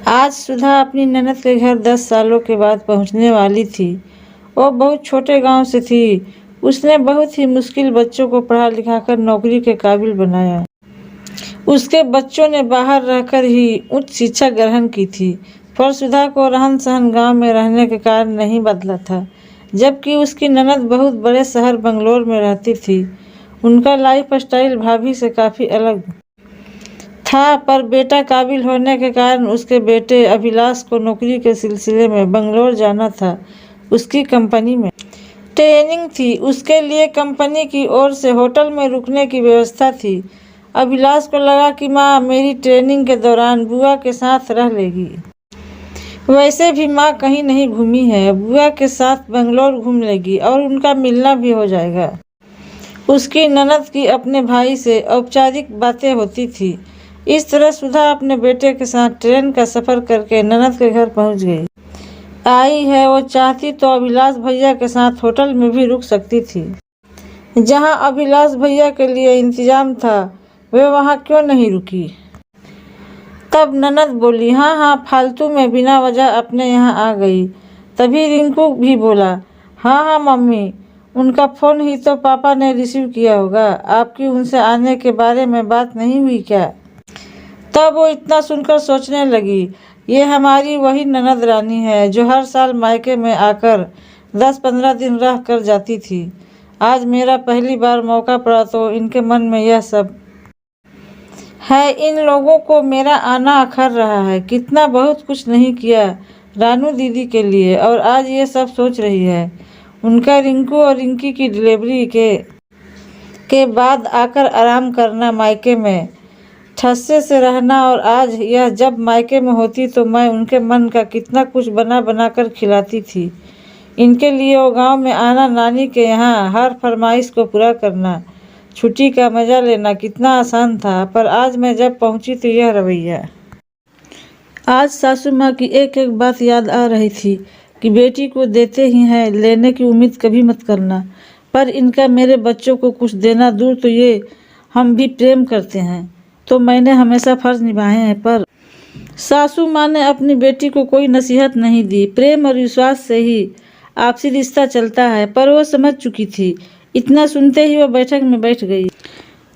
आज सुधा अपनी ननद के घर 10 सालों के बाद पहुंचने वाली थी। वो बहुत छोटे गांव से थी। उसने बहुत ही मुश्किल बच्चों को पढ़ा लिखाकर नौकरी के काबिल बनाया। उसके बच्चों ने बाहर रहकर ही उच्च शिक्षा ग्रहण की थी, पर सुधा को रहन सहन गाँव में रहने के कारण नहीं बदला था। जबकि उसकी ननद बहुत बड़े शहर बंगलोर में रहती थी। उनका लाइफ स्टाइल भाभी से काफ़ी अलग था, पर बेटा काबिल होने के कारण उसके बेटे अभिलाष को नौकरी के सिलसिले में बंगलोर जाना था। उसकी कंपनी में ट्रेनिंग थी। उसके लिए कंपनी की ओर से होटल में रुकने की व्यवस्था थी। अभिलाष को लगा कि माँ मेरी ट्रेनिंग के दौरान बुआ के साथ रह लेगी। वैसे भी माँ कहीं नहीं घूमी है, बुआ के साथ बंगलोर घूम लेगी और उनका मिलना भी हो जाएगा। उसकी ननद की अपने भाई से औपचारिक बातें होती थी। इस तरह सुधा अपने बेटे के साथ ट्रेन का सफ़र करके ननद के घर पहुंच गई। आई है, वो चाहती तो अभिलाष भैया के साथ होटल में भी रुक सकती थी। जहां अभिलाष भैया के लिए इंतजाम था, वे वहां क्यों नहीं रुकी। तब ननद बोली, हाँ हाँ, फालतू में बिना वजह अपने यहाँ आ गई। तभी रिंकू भी बोला, हाँ हाँ मम्मी, उनका फ़ोन ही तो पापा ने रिसीव किया होगा। आपकी उनसे आने के बारे में बात नहीं हुई क्या। तब वो इतना सुनकर सोचने लगी, ये हमारी वही ननद रानी है जो हर साल मायके में आकर 10-15 दिन रह कर जाती थी। आज मेरा पहली बार मौका पड़ा तो इनके मन में यह सब है। इन लोगों को मेरा आना अखर रहा है। कितना बहुत कुछ नहीं किया रानू दीदी के लिए, और आज ये सब सोच रही है। उनका रिंकू और रिंकी की डिलीवरी के बाद आकर आराम करना मायके में, ठस्से से रहना, और आज यह जब मायके में होती तो मैं उनके मन का कितना कुछ बना बना कर खिलाती थी। इनके लिए वो गांव में आना, नानी के यहाँ हर फरमाइश को पूरा करना, छुट्टी का मज़ा लेना कितना आसान था। पर आज मैं जब पहुंची तो यह रवैया। आज सासू माँ की एक एक बात याद आ रही थी कि बेटी को देते ही हैं, लेने की उम्मीद कभी मत करना। पर इनका मेरे बच्चों को कुछ देना दूर, तो ये हम भी प्रेम करते हैं तो मैंने हमेशा फ़र्ज निभाए हैं। पर सासू माँ ने अपनी बेटी को कोई नसीहत नहीं दी। प्रेम और विश्वास से ही आपसी रिश्ता चलता है। पर वो समझ चुकी थी। इतना सुनते ही वो बैठक में बैठ गई।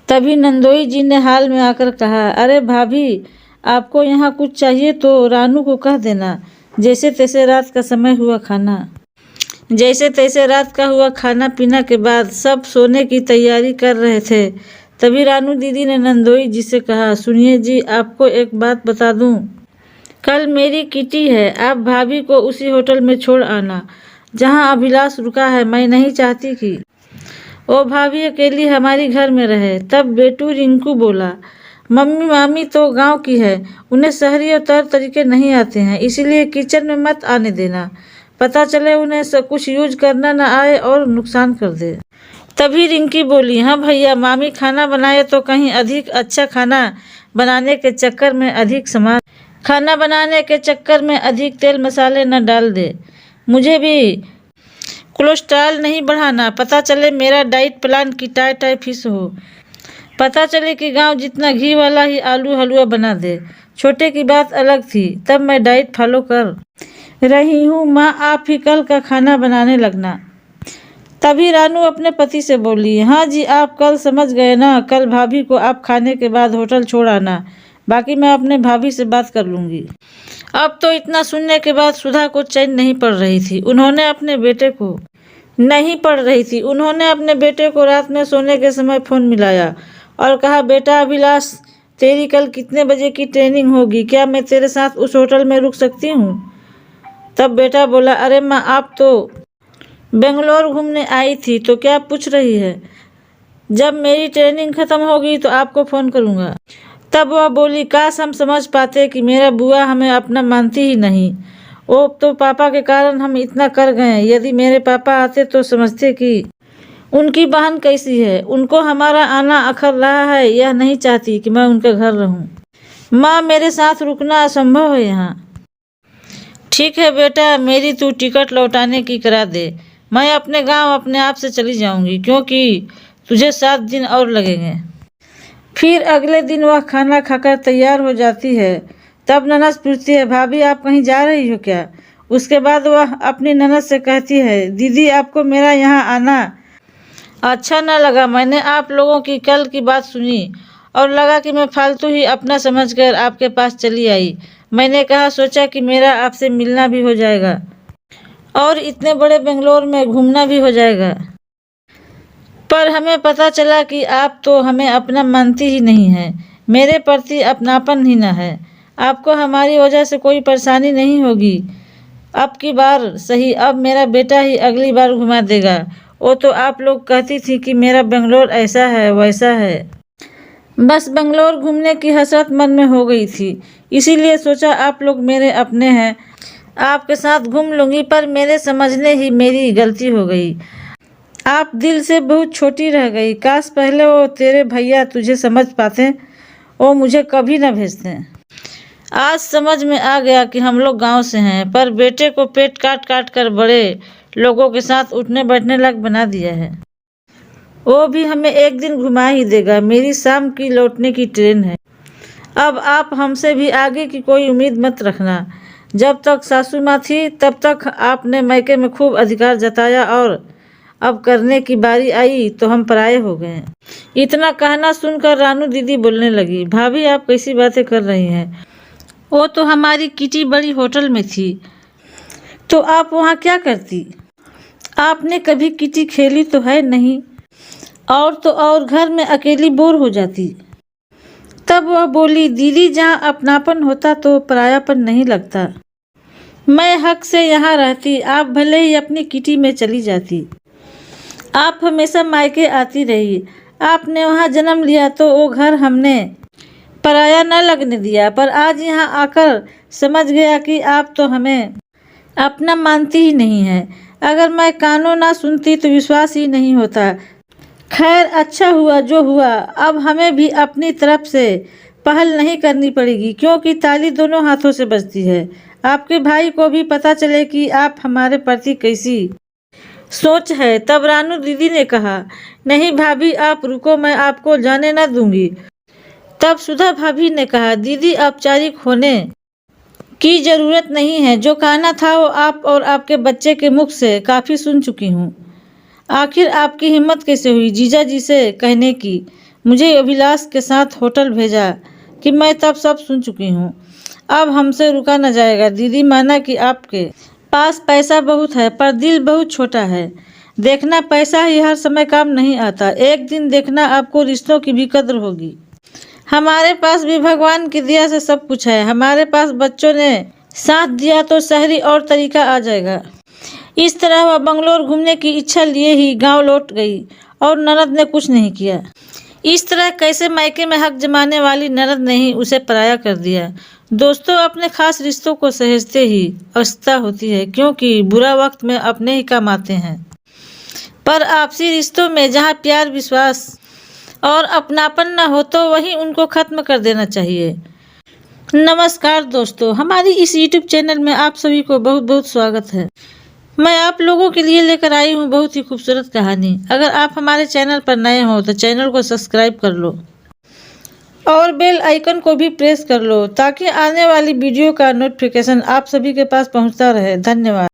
तभी नंदोई जी ने हाल में आकर कहा, अरे भाभी, आपको यहाँ कुछ चाहिए तो रानू को कह देना। जैसे तैसे रात का समय हुआ जैसे तैसे रात का हुआ खाना पीना के बाद सब सोने की तैयारी कर रहे थे। तभी रानू दीदी ने नंदोई जी से कहा, सुनिए जी, आपको एक बात बता दूं। कल मेरी किटी है। आप भाभी को उसी होटल में छोड़ आना जहां अभिलाष रुका है। मैं नहीं चाहती कि वो भाभी अकेली हमारी घर में रहे। तब बेटू रिंकू बोला, मम्मी मामी तो गांव की है, उन्हें शहरी और तौर तरीके नहीं आते हैं, इसीलिए किचन में मत आने देना। पता चले उन्हें सब कुछ यूज करना न आए और नुकसान कर दे। तभी रिंकी बोली, हाँ भैया, मामी खाना बनाए तो कहीं अधिक अच्छा खाना बनाने के चक्कर में अधिक तेल मसाले न डाल दे। मुझे भी कोलेस्ट्रॉल नहीं बढ़ाना। पता चले मेरा डाइट प्लान की टाई फिश हो। पता चले कि गांव जितना घी वाला ही आलू हलवा बना दे। छोटे की बात अलग थी, तब मैं डाइट फॉलो कर रही हूँ। माँ, आप ही कल का खाना बनाने लगना। तभी रानू अपने पति से बोली, हाँ जी, आप कल समझ गए ना। कल भाभी को आप खाने के बाद होटल छोड़ आना। बाकी मैं अपने भाभी से बात कर लूँगी। अब तो इतना सुनने के बाद सुधा को चैन नहीं पड़ रही थी। उन्होंने अपने बेटे को रात में सोने के समय फ़ोन मिलाया और कहा, बेटा अभिलाष, तेरी कल कितने बजे की ट्रेनिंग होगी? क्या मैं तेरे साथ उस होटल में रुक सकती हूँ? तब बेटा बोला, अरे माँ, आप तो बेंगलोर घूमने आई थी तो क्या पूछ रही है। जब मेरी ट्रेनिंग ख़त्म होगी तो आपको फ़ोन करूँगा। तब वह बोली, काश हम समझ पाते कि मेरा बुआ हमें अपना मानती ही नहीं। वो तो पापा के कारण हम इतना कर गए। यदि मेरे पापा आते तो समझते कि उनकी बहन कैसी है। उनको हमारा आना अखर रहा है। यह नहीं चाहती कि मैं उनके घर रहूं। माँ, मेरे साथ रुकना असंभव है यहाँ। ठीक है बेटा, मेरी तू टिकट लौटाने की करा दे। मैं अपने गांव अपने आप से चली जाऊंगी, क्योंकि तुझे 7 दिन और लगेंगे। फिर अगले दिन वह खाना खाकर तैयार हो जाती है। तब ननद पूछती है, भाभी आप कहीं जा रही हो क्या? उसके बाद वह अपनी ननद से कहती है, दीदी आपको मेरा यहाँ आना अच्छा न लगा। मैंने आप लोगों की कल की बात सुनी और लगा कि मैं फालतू ही अपना समझकर आपके पास चली आई। मैंने कहा, सोचा कि मेरा आपसे मिलना भी हो जाएगा और इतने बड़े बेंगलोर में घूमना भी हो जाएगा। पर हमें पता चला कि आप तो हमें अपना मानती ही नहीं है, मेरे प्रति अपनापन ही न है। आपको हमारी वजह से कोई परेशानी नहीं होगी। अब की बार सही, अब मेरा बेटा ही अगली बार घुमा देगा। वो तो आप लोग कहती थी कि मेरा बेंगलोर ऐसा है वैसा है। बस बेंगलोर घूमने की हसरत मन में हो गई थी, इसीलिए सोचा आप लोग मेरे अपने हैं, आपके साथ घूम लूँगी। पर मेरे समझने ही मेरी गलती हो गई। आप दिल से बहुत छोटी रह गई। काश पहले वो तेरे भैया तुझे समझ पाते, वो मुझे कभी न भेजते। आज समझ में आ गया कि हम लोग गांव से हैं, पर बेटे को पेट काट काट कर बड़े लोगों के साथ उठने बैठने लायक बना दिया है। वो भी हमें एक दिन घुमा ही देगा। मेरी शाम की लौटने की ट्रेन है। अब आप हमसे भी आगे की कोई उम्मीद मत रखना। जब तक सासू माँ थी तब तक आपने मैके में खूब अधिकार जताया और अब करने की बारी आई तो हम पराये हो गए। इतना कहना सुनकर रानू दीदी बोलने लगी, भाभी आप कैसी बातें कर रही हैं? वो तो हमारी किटी बड़ी होटल में थी, तो आप वहाँ क्या करती? आपने कभी किटी खेली तो है नहीं, और तो और घर में अकेली बोर हो जाती। तब वह बोली, दीदी जहाँ अपनापन होता तो परायापन नहीं लगता। मैं हक से यहाँ रहती, आप भले ही अपनी किटी में चली जाती। आप हमेशा मायके आती रही। आपने वहाँ जन्म लिया तो वो घर हमने पराया न लगने दिया, पर आज यहाँ आकर समझ गया कि आप तो हमें अपना मानती ही नहीं है। अगर मैं कानों ना सुनती तो विश्वास ही नहीं होता। खैर अच्छा हुआ जो हुआ। अब हमें भी अपनी तरफ से पहल नहीं करनी पड़ेगी, क्योंकि ताली दोनों हाथों से बजती है। आपके भाई को भी पता चले कि आप हमारे प्रति कैसी सोच है। तब रानू दीदी ने कहा, नहीं भाभी आप रुको, मैं आपको जाने ना दूंगी। तब सुधा भाभी ने कहा, दीदी औपचारिक होने की जरूरत नहीं है। जो कहना था वो आप और आपके बच्चे के मुख से काफ़ी सुन चुकी हूँ। आखिर आपकी हिम्मत कैसे हुई जीजा जी से कहने की, मुझे अभिलाष के साथ होटल भेजा कि मैं तब सब सुन चुकी हूँ। अब हमसे रुका न जाएगा। दीदी माना कि आपके पास पैसा बहुत है, पर दिल बहुत छोटा है। देखना पैसा ही हर समय काम नहीं आता। एक दिन देखना आपको रिश्तों की भी कद्र होगी। हमारे पास भी भगवान की दया से सब कुछ है। हमारे पास बच्चों ने साथ दिया तो शहरी और तरीका आ जाएगा। इस तरह वह बंगलोर घूमने की इच्छा लिए ही गांव लौट गई और ननद ने कुछ नहीं किया। इस तरह कैसे मायके में हक जमाने वाली ननद ने ही उसे पराया कर दिया। दोस्तों, अपने खास रिश्तों को सहेजते ही अवस्था होती है, क्योंकि बुरा वक्त में अपने ही काम आते हैं। पर आपसी रिश्तों में जहाँ प्यार, विश्वास और अपनापन न हो तो वहीं उनको खत्म कर देना चाहिए। नमस्कार दोस्तों, हमारी इस YouTube चैनल में आप सभी को बहुत बहुत स्वागत है। मैं आप लोगों के लिए लेकर आई हूँ बहुत ही खूबसूरत कहानी। अगर आप हमारे चैनल पर नए हो तो चैनल को सब्सक्राइब कर लो और बेल आइकन को भी प्रेस कर लो, ताकि आने वाली वीडियो का नोटिफिकेशन आप सभी के पास पहुँचता रहे। धन्यवाद।